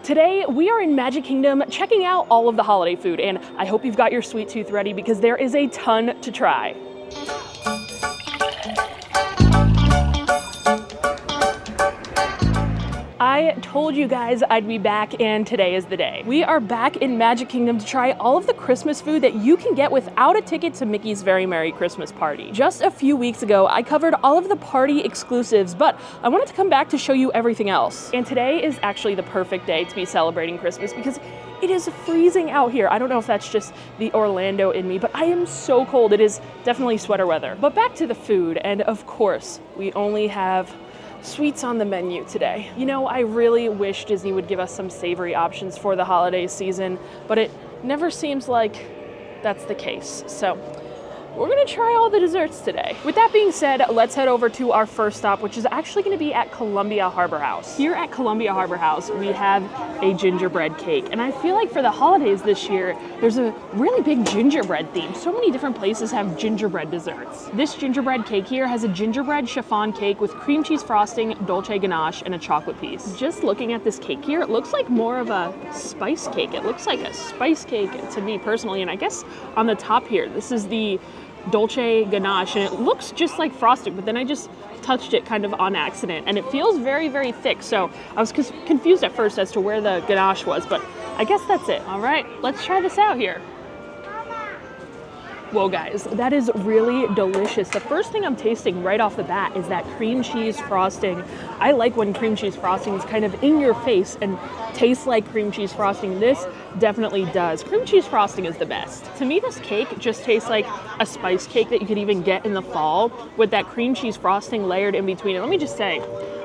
Today, we are in Magic Kingdom checking out all of the holiday food, and I hope you've got your sweet tooth ready because there is a ton to try. I told you guys I'd be back, and today is the day. We are back in Magic Kingdom to try all of the Christmas food that you can get without a ticket to Mickey's Very Merry Christmas Party. Just a few weeks ago, I covered all of the party exclusives, but I wanted to come back to show you everything else. And today is actually the perfect day to be celebrating Christmas because it is freezing out here. I don't know if that's just the Orlando in me, but I am so cold. It is definitely sweater weather. But back to the food, and of course, we only have sweets on the menu today. You know, I really wish Disney would give us some savory options for the holiday season, but it never seems like that's the case. So we're gonna try all the desserts today. With that being said, let's head over to our first stop, which is actually gonna be at Columbia Harbor House. Here at Columbia Harbor House, we have a gingerbread cake. And I feel like for the holidays this year, there's a really big gingerbread theme. So many different places have gingerbread desserts. This gingerbread cake here has a gingerbread chiffon cake with cream cheese frosting, dolce ganache, and a chocolate piece. Just looking at this cake here, it looks like more of a spice cake. It looks like a spice cake to me personally. And I guess on the top here, this is the dolce ganache, and it looks just like frosting, but then I just touched it kind of on accident, and it feels very, very thick. So I was confused at first as to where the ganache was, but I guess that's it. All right, let's try this out here. Whoa, guys, that is really delicious. The first thing I'm tasting right off the bat is that cream cheese frosting. I like when cream cheese frosting is kind of in your face and tastes like cream cheese frosting. This definitely does. Cream cheese frosting is the best. To me, this cake just tastes like a spice cake that you could even get in the fall with that cream cheese frosting layered in between. And let me just say,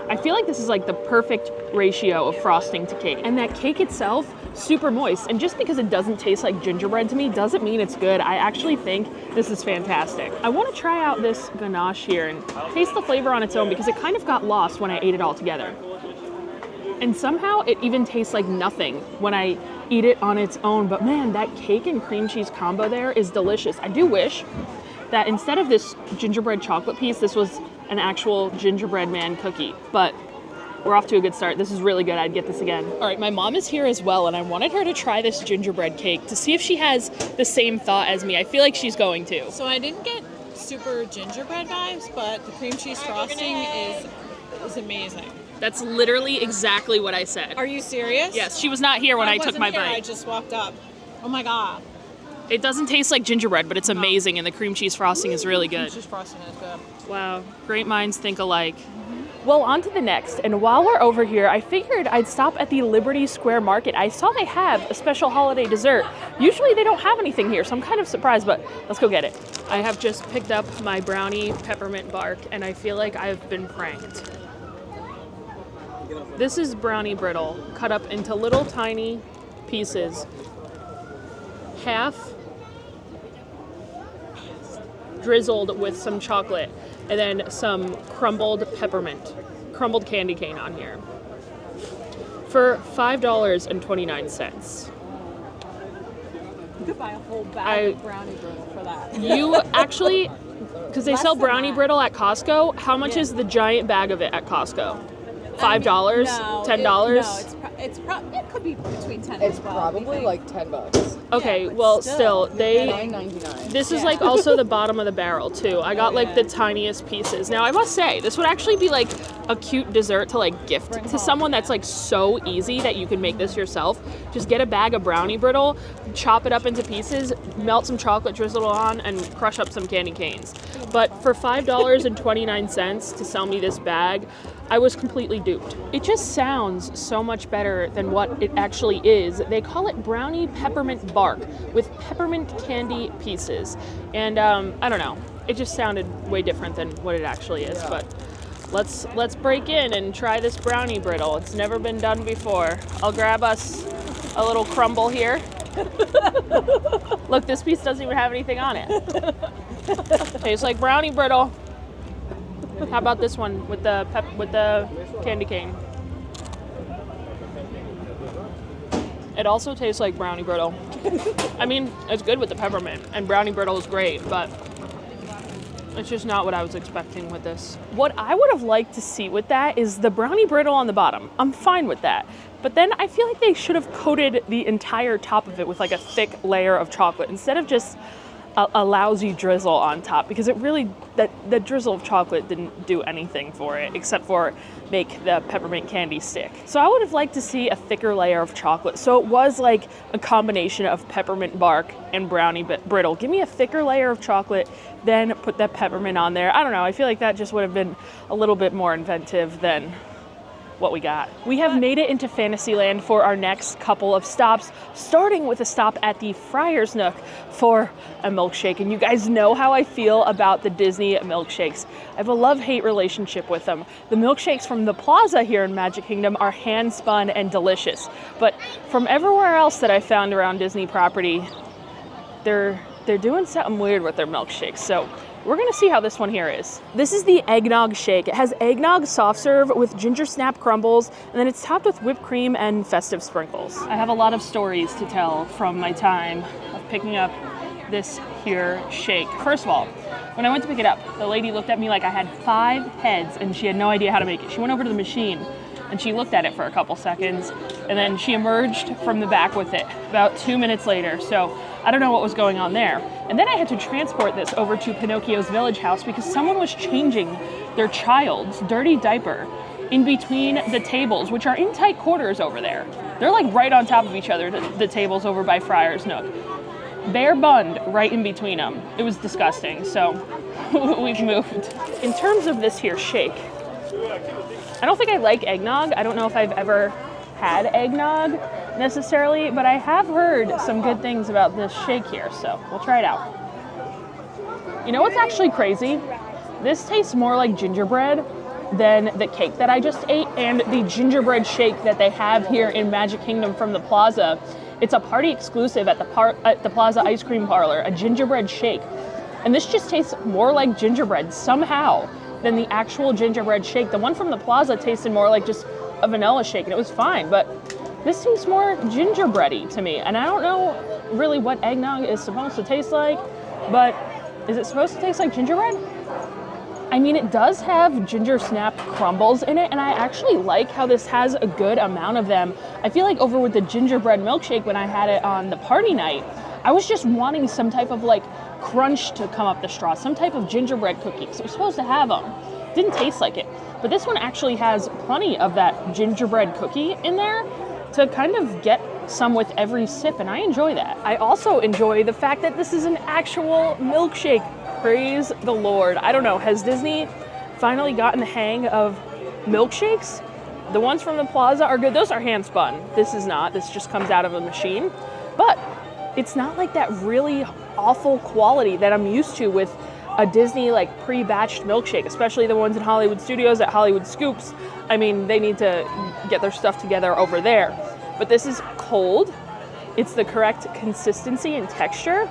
I feel like this is like the perfect ratio of frosting to cake. And that cake itself, super moist. And just because it doesn't taste like gingerbread to me doesn't mean it's good. I actually think this is fantastic. I want to try out this ganache here and taste the flavor on its own because it kind of got lost when I ate it all together. And somehow it even tastes like nothing when I eat it on its own. But man, that cake and cream cheese combo there is delicious. I do wish that instead of this gingerbread chocolate piece, this was an actual gingerbread man cookie. But we're off to a good start. This is really good. I'd get this again. All right, my mom is here as well, and I wanted her to try this gingerbread cake to see if she has the same thought as me. I feel like she's going to. So I didn't get super gingerbread vibes, but the cream cheese frosting is amazing. That's literally exactly what I said. Are you serious? Yes, she was not here when I took my bite. I just walked up. Oh my god. It doesn't taste like gingerbread, but it's amazing, and the cream cheese frosting is really good. Cream cheese frosting is good. Wow, great minds think alike. Well, on to the next, and while we're over here, I figured I'd stop at the Liberty Square Market. I saw they have a special holiday dessert. Usually they don't have anything here, so I'm kind of surprised, but let's go get it. I have just picked up my brownie peppermint bark, and I feel like I've been pranked. This is brownie brittle, cut up into little tiny pieces. Half drizzled with some chocolate, and then some crumbled candy cane on here for $5.29. You could buy a whole bag of brownie brittle for that. You actually, because they sell brownie brittle at Costco, how much is the giant bag of it at Costco? $5? $10? It could be between 10 It's and 12. probably like $10. Okay, Yeah, well, still, they $9.99. this is like also the bottom of the barrel too. I got like the tiniest pieces. Now I must say, this would actually be like a cute dessert to like gift to someone. That's like so easy that you can make this yourself. Just get a bag of brownie brittle, chop it up into pieces, melt some chocolate drizzle on, and crush up some candy canes. But for $5.29 to sell me this bag, I was completely duped. It just sounds so much better than what it actually is. They call it brownie peppermint bark with peppermint candy pieces. And I don't know, it just sounded way different than what it actually is. But let's break in and try this brownie brittle. It's never been done before. I'll grab us a little crumble here. Look, this piece doesn't even have anything on it. Tastes like brownie brittle. How about this one with the candy cane? It also tastes like brownie brittle. I mean, it's good with the peppermint, and brownie brittle is great, but It's just not what I was expecting with this. What I would have liked to see with that is the brownie brittle on the bottom. I'm fine with that. But then I feel like they should have coated the entire top of it with like a thick layer of chocolate instead of just a lousy drizzle on top, because it really, that drizzle of chocolate didn't do anything for it except for make the peppermint candy stick. So I would have liked to see a thicker layer of chocolate. So it was like a combination of peppermint bark and brownie brittle. Give me a thicker layer of chocolate, then put that peppermint on there. I don't know, I feel like that just would have been a little bit more inventive than what we got. We have made it into Fantasyland for our next couple of stops, starting with a stop at the Friar's Nook for a milkshake. And you guys know how I feel about the Disney milkshakes. I have a love-hate relationship with them. The milkshakes from the Plaza here in Magic Kingdom are hand-spun and delicious. But from everywhere else that I found around Disney property, they're doing something weird with their milkshakes. So we're gonna see how this one here is. This is the Eggnog Shake. It has eggnog soft serve with ginger snap crumbles, and then it's topped with whipped cream and festive sprinkles. I have a lot of stories to tell from my time of picking up this here shake. First of all, when I went to pick it up, the lady looked at me like I had 5 heads and she had no idea how to make it. She went over to the machine and she looked at it for a couple seconds, and then she emerged from the back with it about 2 minutes later. So I don't know what was going on there. And then I had to transport this over to Pinocchio's village house because someone was changing their child's dirty diaper in between the tables, which are in tight quarters over there. They're like right on top of each other, the tables over by Friar's Nook. Bare bunned right in between them. It was disgusting, so we've moved. In terms of this here shake, I don't think I like eggnog. I don't know if I've ever had eggnog necessarily, but I have heard some good things about this shake here, so we'll try it out. You know what's actually crazy? This tastes more like gingerbread than the cake that I just ate, and the gingerbread shake that they have here in Magic Kingdom from the Plaza. It's a party exclusive at the Plaza Ice Cream Parlor, a gingerbread shake. And this just tastes more like gingerbread somehow than the actual gingerbread shake. The one from the Plaza tasted more like just a vanilla shake, and it was fine, but this seems more gingerbready to me. And I don't know really what eggnog is supposed to taste like, but is it supposed to taste like gingerbread? I mean, it does have ginger snap crumbles in it, and I actually like how this has a good amount of them. I feel like over with the gingerbread milkshake when I had it on the party night, I was just wanting some type of like crunch to come up the straw, some type of gingerbread cookie, because it was supposed to have them. Didn't taste like it. But this one actually has plenty of that gingerbread cookie in there to kind of get some with every sip, and I enjoy that. I also enjoy the fact that this is an actual milkshake. Praise the Lord. I don't know, has Disney finally gotten the hang of milkshakes? The ones from the Plaza are good. Those are hand spun. This is not. This just comes out of a machine. But it's not like that really awful quality that I'm used to with a Disney like pre-batched milkshake, especially the ones in Hollywood Studios at Hollywood Scoops. I mean, they need to get their stuff together over there. But this is cold. It's the correct consistency and texture,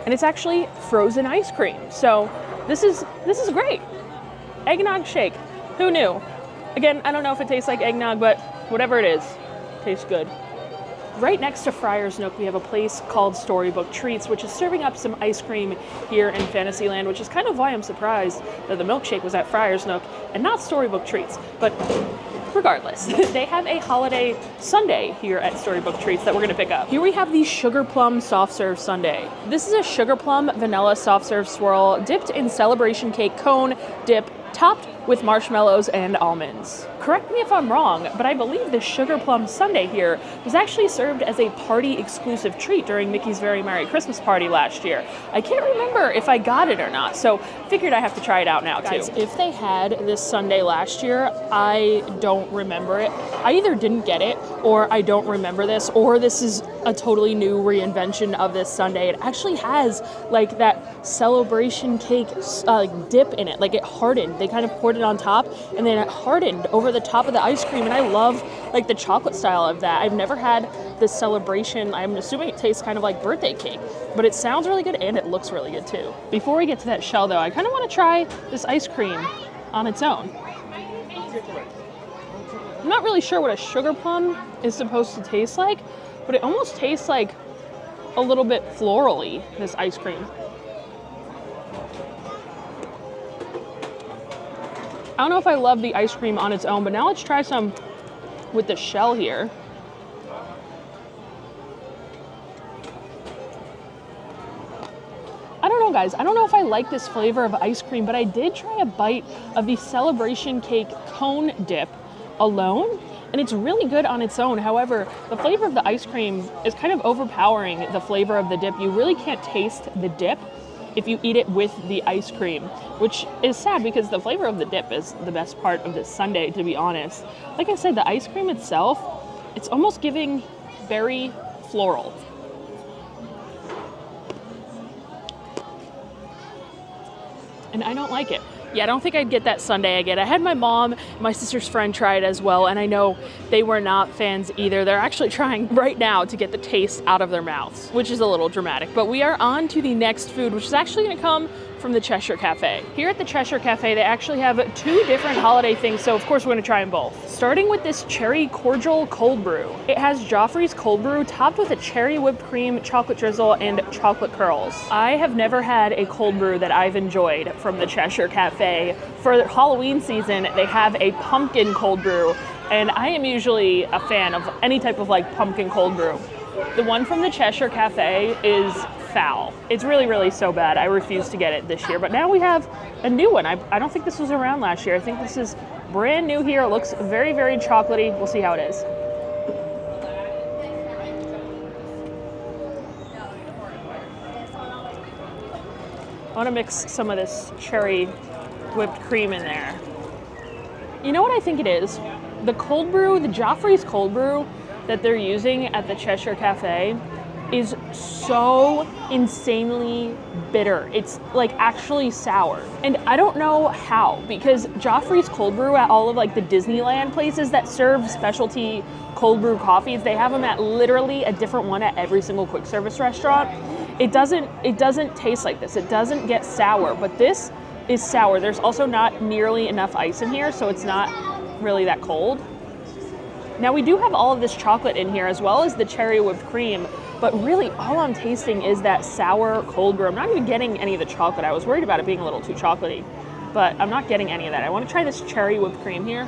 and it's actually frozen ice cream. So this is great. Eggnog shake. Who knew? Again, I don't know if it tastes like eggnog, but whatever it is, tastes good. Right next to Friar's Nook, we have a place called Storybook Treats, which is serving up some ice cream here in Fantasyland, which is kind of why I'm surprised that the milkshake was at Friar's Nook and not Storybook Treats. But regardless, they have a holiday sundae here at Storybook Treats that we're gonna pick up. Here we have the Sugar Plum Soft Serve Sundae. This is a sugar plum vanilla soft serve swirl dipped in celebration cake cone dip, topped with marshmallows and almonds. Correct me if I'm wrong, but I believe the Sugar Plum Sundae here was actually served as a party exclusive treat during Mickey's Very Merry Christmas Party last year. I can't remember if I got it or not, so figured I have to try it out now too. Guys, if they had this sundae last year, I don't remember it. I either didn't get it, or I don't remember this, or this is a totally new reinvention of this sundae. It actually has like that celebration cake like dip in it, like it hardened. They kind of poured it on top, and then it hardened over the top of the ice cream, and I love like the chocolate style of that. I've never had this celebration. I'm assuming it tastes kind of like birthday cake, but it sounds really good and it looks really good too. Before we get to that shell though, I kind of want to try this ice cream on its own. I'm not really sure what a sugar plum is supposed to taste like, but it almost tastes like a little bit florally, this ice cream. don't know if I love the ice cream on its own, but now let's try some with the shell here. I don't know, guys. I don't know if I like this flavor of ice cream, but I did try a bite of the Celebration Cake cone dip alone, and it's really good on its own. However, the flavor of the ice cream is kind of overpowering the flavor of the dip. You really can't taste the dip if you eat it with the ice cream, which is sad because the flavor of the dip is the best part of this sundae, to be honest. Like I said, the ice cream itself, it's almost giving berry floral. And I don't like it. Yeah, I don't think I'd get that sundae again. I had my mom, my sister's friend try it as well, and I know they were not fans either. They're actually trying right now to get the taste out of their mouths, which is a little dramatic. But we are on to the next food, which is actually gonna come from the Cheshire Cafe. Here at the Cheshire Cafe, they actually have 2 different holiday things, so of course we're gonna try them both. Starting with this cherry cordial cold brew. It has Joffrey's cold brew topped with a cherry whipped cream, chocolate drizzle, and chocolate curls. I have never had a cold brew that I've enjoyed from the Cheshire Cafe. For Halloween season, they have a pumpkin cold brew, and I am usually a fan of any type of like pumpkin cold brew. The one from the Cheshire Cafe is foul. It's really, really so bad. I refuse to get it this year, but now we have a new one. I don't think this was around last year. I think this is brand new here. It looks very, very chocolatey. We'll see how it is. I want to mix some of this cherry whipped cream in there. You know what I think it is? The cold brew, the Joffrey's cold brew that they're using at the Cheshire Cafe is so insanely bitter. It's like actually sour. And I don't know how, because Joffrey's cold brew at all of like the Disneyland places that serve specialty cold brew coffees, they have them at literally a different one at every single quick service restaurant. It doesn't taste like this. It doesn't get sour, but this is sour. There's also not nearly enough ice in here, so it's not really that cold. Now we do have all of this chocolate in here as well as the cherry whipped cream, but really all I'm tasting is that sour cold brew. I'm not even getting any of the chocolate. I was worried about it being a little too chocolatey, but I'm not getting any of that. I want to try this cherry whipped cream here.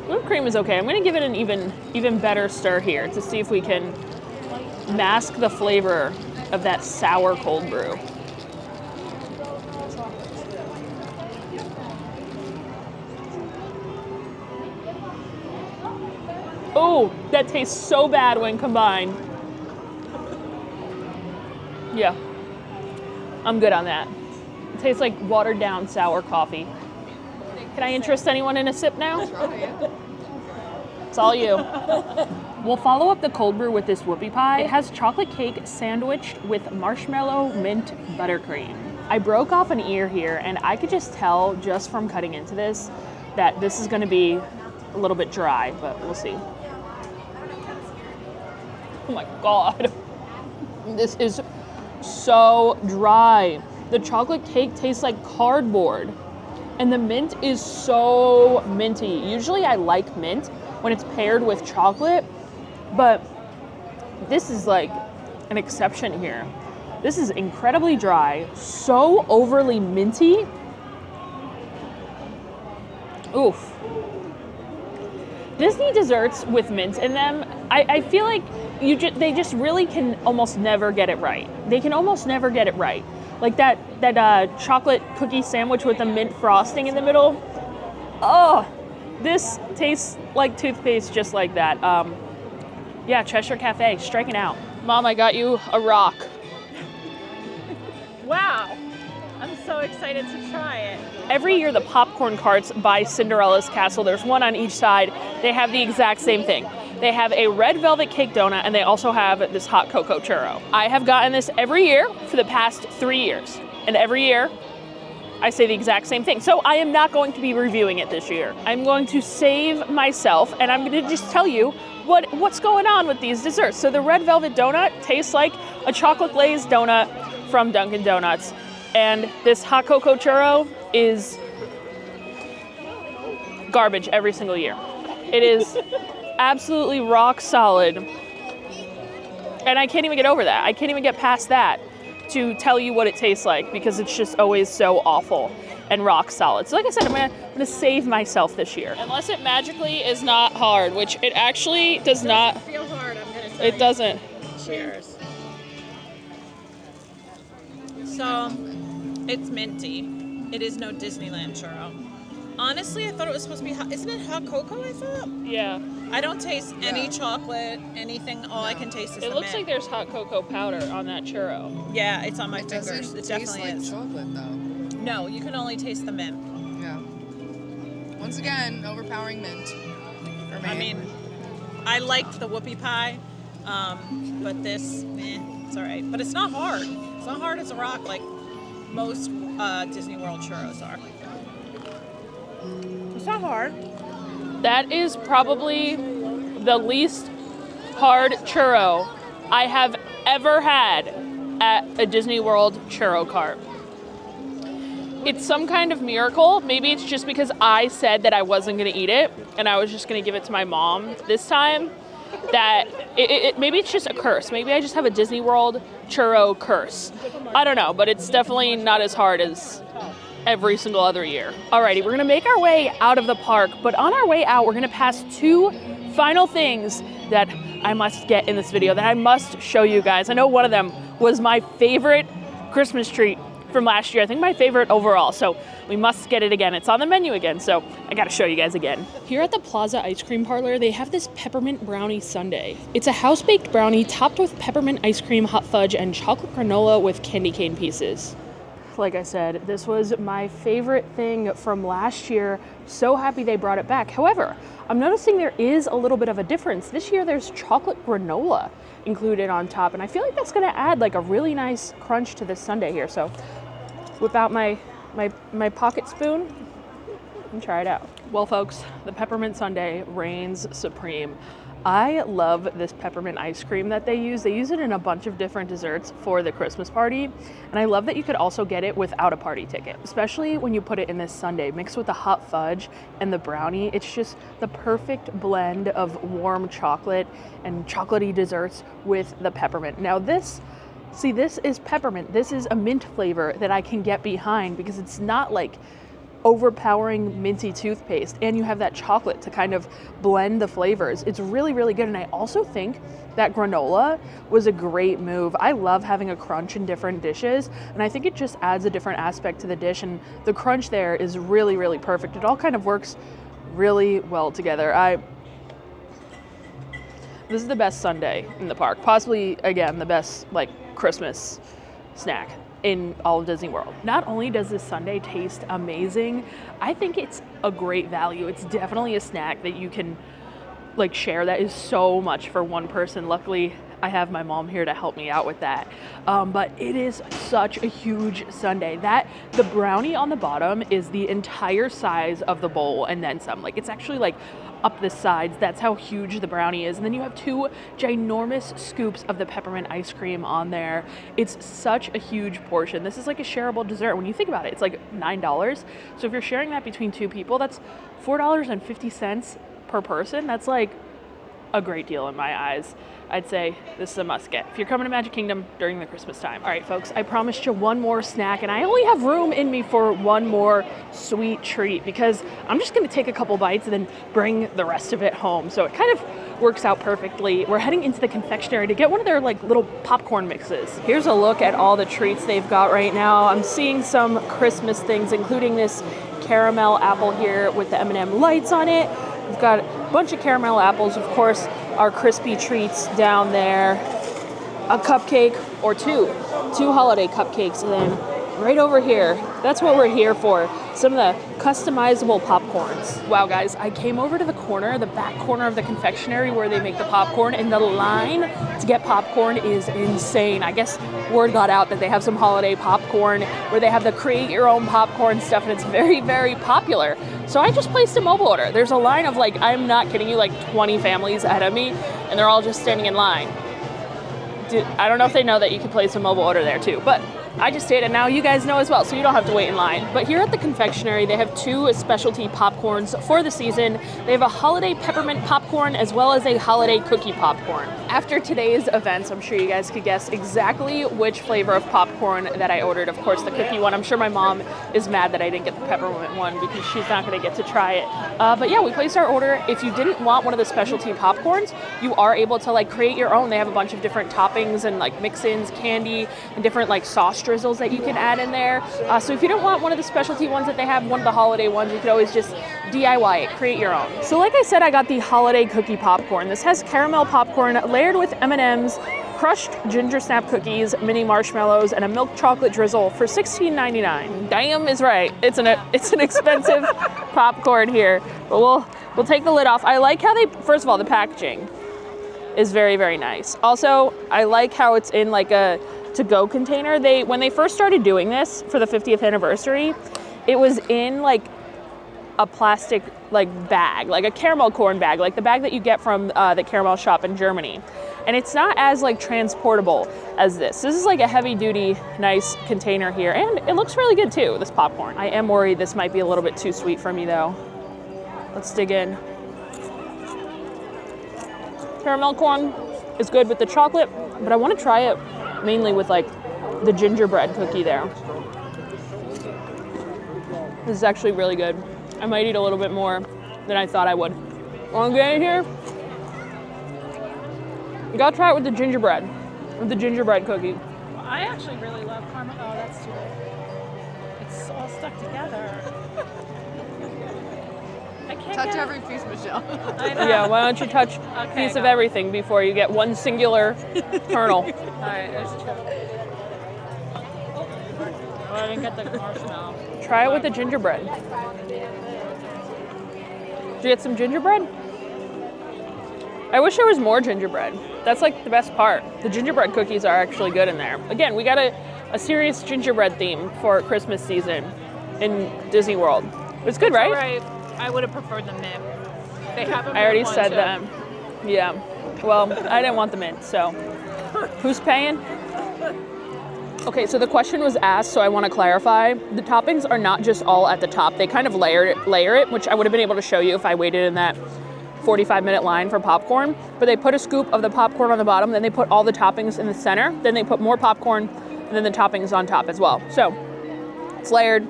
Whipped cream is okay. I'm going to give it an even better stir here to see if we can mask the flavor of that sour cold brew. Oh, that tastes so bad when combined. Yeah, I'm good on that. It tastes like watered down sour coffee. Can I interest anyone in a sip now? It's all you. We'll follow up the cold brew with this whoopie pie. It has chocolate cake sandwiched with marshmallow mint buttercream. I broke off an ear here, and I could just tell just from cutting into this that this is gonna be a little bit dry, but we'll see. Oh my God. This is so dry. The chocolate cake tastes like cardboard, and the mint is so minty. Usually I like mint when it's paired with chocolate, but this is like an exception here. This is incredibly dry, so overly minty. Oof. Disney desserts with mint in them, I feel like they just really can almost never get it right. They can almost never get it right. Like that chocolate cookie sandwich with the mint frosting in the middle. Oh, this tastes like toothpaste just like that. Yeah, Cheshire Cafe, striking out. Mom, I got you a rock. Wow, I'm so excited to try it. Every year, the popcorn carts by Cinderella's Castle, there's one on each side, they have the exact same thing. They have a red velvet cake donut, and they also have this hot cocoa churro. I have gotten this every year for the past 3 years, and every year, I say the exact same thing. So I am not going to be reviewing it this year. I'm going to save myself, and I'm going to just tell you what's going on with these desserts. So the red velvet donut tastes like a chocolate glazed donut from Dunkin' Donuts, and this hot cocoa churro is garbage every single year. It is absolutely rock solid, and I can't even get over that. I can't even get past that to tell you what it tastes like, because it's just always so awful. and rock solid. So like I said, I'm gonna save myself this year. Unless it magically is not hard, which it actually does not. Feel hard, I'm gonna say. It doesn't. Cheers. So, it's minty. It is no Disneyland churro. Honestly, I thought it was supposed to be hot. Isn't it hot cocoa, I thought? Yeah. I don't taste any chocolate, anything. All I can taste is the It looks mint. like there's hot cocoa powder on that churro. Yeah, it's on my It fingers. doesn't It taste definitely like is. chocolate though. No, you can only taste the mint. Yeah. Once again, overpowering mint for me. I mean, I liked the whoopie pie, but this, it's all right. But it's not hard. It's not hard as a rock like most Disney World churros are. It's not hard. That is probably the least hard churro I have ever had at a Disney World churro cart. It's some kind of miracle. Maybe it's just because I said that I wasn't going to eat it and I was just going to give it to my mom this time, that maybe it's just a curse. Maybe I just have a Disney World churro curse. I don't know, but it's definitely not as hard as every single other year. Alrighty, we're gonna make our way out of the park, but on our way out, we're gonna pass two final things that I must get in this video, that I must show you guys. I know one of them was my favorite Christmas treat from last year. I think my favorite overall, so we must get it again. It's on the menu again, so I gotta show you guys again. Here at the Plaza Ice Cream Parlor, they have this Peppermint Brownie Sundae. It's a house-baked brownie topped with peppermint ice cream, hot fudge, and chocolate granola with candy cane pieces. Like I said, this was my favorite thing from last year. So happy they brought it back. However, I'm noticing there is a little bit of a difference. This year there's chocolate granola included on top, and I feel like that's gonna add like a really nice crunch to this sundae here. So whip out my pocket spoon and try it out. Well folks, the peppermint sundae reigns supreme. I love this peppermint ice cream that they use. They use it in a bunch of different desserts for the Christmas party. And I love that you could also get it without a party ticket, especially when you put it in this sundae mixed with the hot fudge and the brownie. It's just the perfect blend of warm chocolate and chocolatey desserts with the peppermint. Now this is peppermint. This is a mint flavor that I can get behind because it's not like overpowering minty toothpaste, and you have that chocolate to kind of blend the flavors. It's really, really good. And I also think that granola was a great move. I love having a crunch in different dishes, and I think it just adds a different aspect to the dish, and the crunch there is really, really perfect. It all kind of works really well together. This is the best sundae in the park, possibly again the best like Christmas snack in all of Disney World. Not only does this sundae taste amazing, I think it's a great value. It's definitely a snack that you can like share. That is so much for one person. Luckily, I have my mom here to help me out with that. But it is such a huge sundae that the brownie on the bottom is the entire size of the bowl and then some. Like it's actually like up the sides. That's how huge the brownie is. And then you have two ginormous scoops of the peppermint ice cream on there. It's such a huge portion. This is like a shareable dessert. When you think about it, it's like $9. So if you're sharing that between two people, that's $4.50 per person. That's like a great deal in my eyes. I'd say this is a must get if you're coming to Magic Kingdom during the Christmas time. All right, folks, I promised you one more snack, and I only have room in me for one more sweet treat because I'm just gonna take a couple bites and then bring the rest of it home. So it kind of works out perfectly. We're heading into the confectionery to get one of their like little popcorn mixes. Here's a look at all the treats they've got right now. I'm seeing some Christmas things, including this caramel apple here with the M&M lights on it. We've got a bunch of caramel apples, of course, our crispy treats down there, a cupcake or two holiday cupcakes, and then right over here, that's what we're here for, some of the customizable popcorns. Wow, guys, I came over to the back corner of the confectionery where they make the popcorn, and the line to get popcorn is insane. I guess word got out that they have some holiday popcorn where they have the create your own popcorn stuff, and it's very, very popular. So I just placed a mobile order. There's a line of like, I'm not kidding you, like 20 families ahead of me, and they're all just standing in line. I don't know if they know that you can place a mobile order there too, but I just did, and now you guys know as well, so you don't have to wait in line. But here at the confectionery, they have 2 specialty popcorns for the season. They have a holiday peppermint popcorn as well as a holiday cookie popcorn. After today's events, I'm sure you guys could guess exactly which flavor of popcorn that I ordered. Of course, the cookie one. I'm sure my mom is mad that I didn't get the peppermint one because she's not going to get to try it. But yeah, we placed our order. If you didn't want one of the specialty popcorns, you are able to like create your own. They have a bunch of different toppings and like mix-ins, candy, and different like sauce drizzles that you can add in there. So if you don't want one of the specialty ones that they have, one of the holiday ones, you could always just DIY it, create your own. So like I said, I got the holiday cookie popcorn. This has caramel popcorn layered with M&Ms, crushed ginger snap cookies, mini marshmallows, and a milk chocolate drizzle for $16.99. Damn is right. It's an expensive popcorn here, but we'll take the lid off. I like how first of all, the packaging is very, very nice. Also, I like how it's in like a to-go container. When they first started doing this for the 50th anniversary, it was in like a plastic like bag, like a caramel corn bag, like the bag that you get from the caramel shop in Germany. And it's not as like transportable as this. This is like a heavy duty, nice container here. And it looks really good too, this popcorn. I am worried this might be a little bit too sweet for me though. Let's dig in. Caramel corn is good with the chocolate, but I want to try it mainly with like the gingerbread cookie there. This is actually really good. I might eat a little bit more than I thought I would. Want to get in here? You gotta try it with the gingerbread cookie. Well, I actually really love caramel. Oh, that's too big. It's all stuck together. I can't Touch every piece, Michelle. I know. Yeah, why don't you touch a piece of everything before you get one singular kernel. All right, there's 2. Oh, I didn't get the marshmallow. Try it with the gingerbread. Did you get some gingerbread? I wish there was more gingerbread. That's like the best part. The gingerbread cookies are actually good in there. Again, we got a serious gingerbread theme for Christmas season in Disney World. It's good, right? All right. I would have preferred the mint. They have a mint I already one, said too. that. Yeah. Well, I didn't want the mint, so who's paying? Okay, so the question was asked, so I want to clarify. The toppings are not just all at the top. They kind of layer it, which I would have been able to show you if I waited in that 45-minute line for popcorn. But they put a scoop of the popcorn on the bottom, then they put all the toppings in the center, then they put more popcorn, and then the toppings on top as well. So it's layered.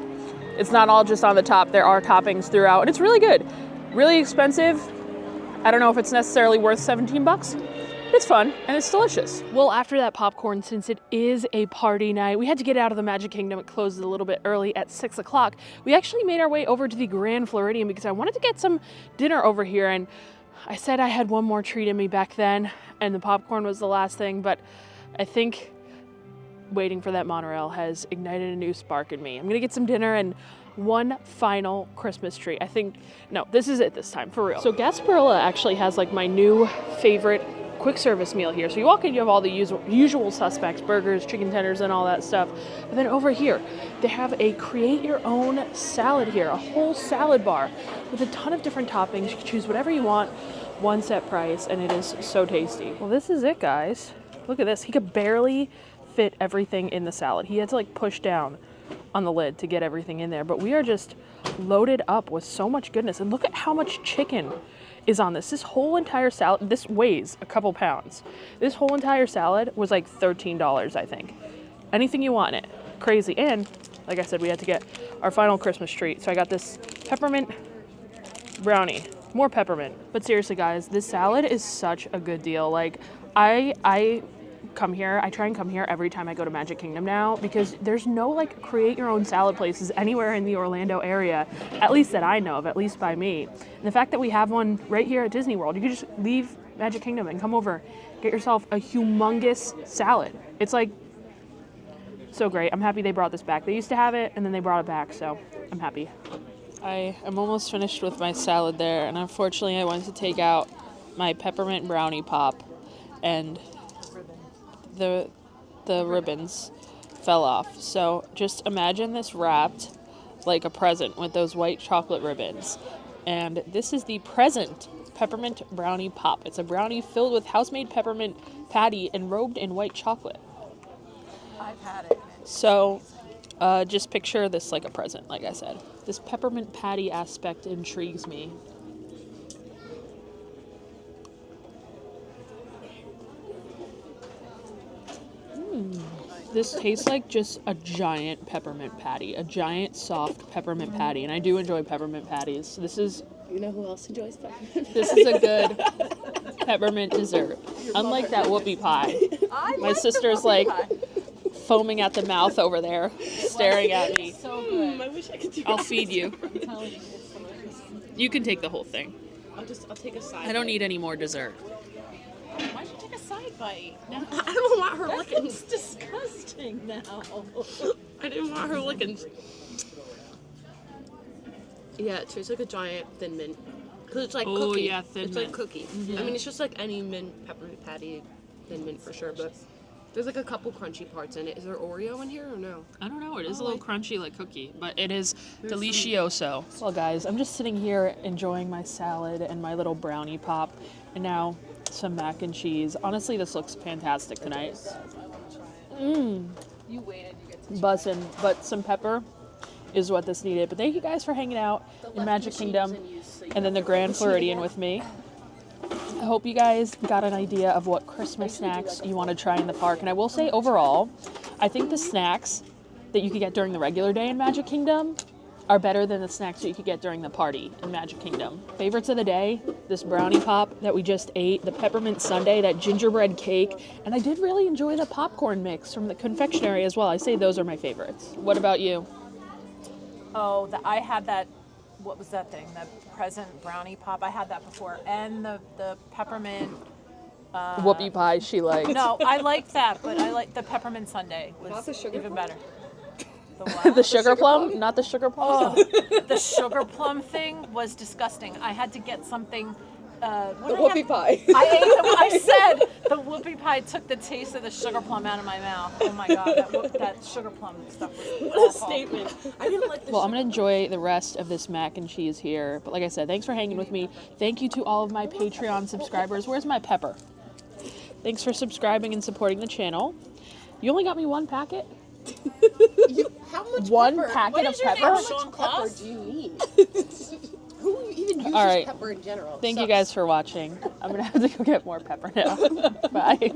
It's not all just on the top. There are toppings throughout, and it's really good. Really expensive. I don't know if it's necessarily worth 17 bucks. It's fun, and it's delicious. Well, after that popcorn, since it is a party night, we had to get out of the Magic Kingdom. It closes a little bit early at 6 o'clock. We actually made our way over to the Grand Floridian because I wanted to get some dinner over here, and I said I had one more treat in me back then, and the popcorn was the last thing, but I think waiting for that monorail has ignited a new spark in me. I'm gonna get some dinner and one final Christmas tree. I think, no, this is it this time, for real. So Gasparilla actually has like my new favorite quick service meal here. So you walk in, you have all the usual suspects, burgers, chicken tenders, and all that stuff. But then over here, they have a create your own salad here, a whole salad bar with a ton of different toppings. You can choose whatever you want, one set price, and it is so tasty. Well, this is it, guys. Look at this. He could barely fit everything in the salad. He had to like push down on the lid to get everything in there, but we are just loaded up with so much goodness. And look at how much chicken is on this. This whole entire salad, this weighs a couple pounds. This whole entire salad was like $13, I think. Anything you want in it. Crazy. And like I said, we had to get our final Christmas treat. So I got this peppermint brownie, more peppermint. But seriously, guys, this salad is such a good deal. Like I come here, I try and come here every time I go to Magic Kingdom now because there's no like create your own salad places anywhere in the Orlando area, at least that I know of, at least by me. And the fact that we have one right here at Disney World, you can just leave Magic Kingdom and come over, get yourself a humongous salad. It's like so great. I'm happy they brought this back. They used to have it and then they brought it back, so I'm happy. I am almost finished with my salad there, and unfortunately I went to take out my peppermint brownie pop and the ribbons fell off. So just imagine this wrapped like a present with those white chocolate ribbons. And this is the present peppermint brownie pop. It's a brownie filled with house-made peppermint patty and robed in white chocolate. I've had it. So, just picture this like a present, like I said. This peppermint patty aspect intrigues me. This tastes like just a giant peppermint patty, a giant soft peppermint patty, and I do enjoy peppermint patties. This is You know who else enjoys peppermint? this is a good peppermint dessert. Unlike that whoopie pie. My sister's like foaming at the mouth over there, staring at me. I wish I could do I'll feed you. I'm telling you, it's delicious. You can take the whole thing. I'll take a side. I don't need any more dessert. Why'd you take a side bite? No. I don't want her licking. It's disgusting now. I didn't want her licking. Yeah, it tastes like a giant thin mint. Cause it's like Oh, cookie. yeah, thin it's mint. like cookie. I mean, it's just like any mint peppermint patty, thin mint for sure. But there's like a couple crunchy parts in it. Is there Oreo in here or no? I don't know. It is a little crunchy like cookie, but it is delicioso. Well, guys, I'm just sitting here enjoying my salad and my little brownie pop, and now some mac and cheese. Honestly, this looks fantastic tonight. You waited. You get to Buzzing, but some pepper is what this needed. But thank you guys for hanging out in Magic Kingdom and then the Grand Floridian with me. I hope you guys got an idea of what Christmas snacks you want to try in the park. And I will say overall, I think the snacks that you could get during the regular day in Magic Kingdom are better than the snacks that you could get during the party in Magic Kingdom. Favorites of the day, this brownie pop that we just ate, the Peppermint Sundae, that gingerbread cake, and I did really enjoy the popcorn mix from the confectionery as well. I say those are my favorites. What about you? Oh, I had that. What was that thing? The present brownie pop. I had that before, and the peppermint. Whoopie pie she liked. No, I liked that, but I like the peppermint sundae. Was Not the sugar even plum? better. The what? The sugar plum? Not the sugar plum? Oh, the sugar plum thing was disgusting. I had to get something. What The did I have? whoopie pie. I ate them. I said the whoopie pie took the taste of the sugar plum out of my mouth. Oh my god, that sugar plum stuff was What a awful. statement. I didn't like the Well, I'm going to enjoy the rest of this mac and cheese here. But like I said, thanks for hanging with me. Thank you to all of my Patreon subscribers. Where's my pepper? Thanks for subscribing and supporting the channel. You only got me one packet? How much One pepper? packet What of is your pepper? name, Sean Pepper Claus? do you need? Who even uses All right. pepper in general? Thank you Sucks. guys for watching. I'm going to have to go get more pepper now. Bye.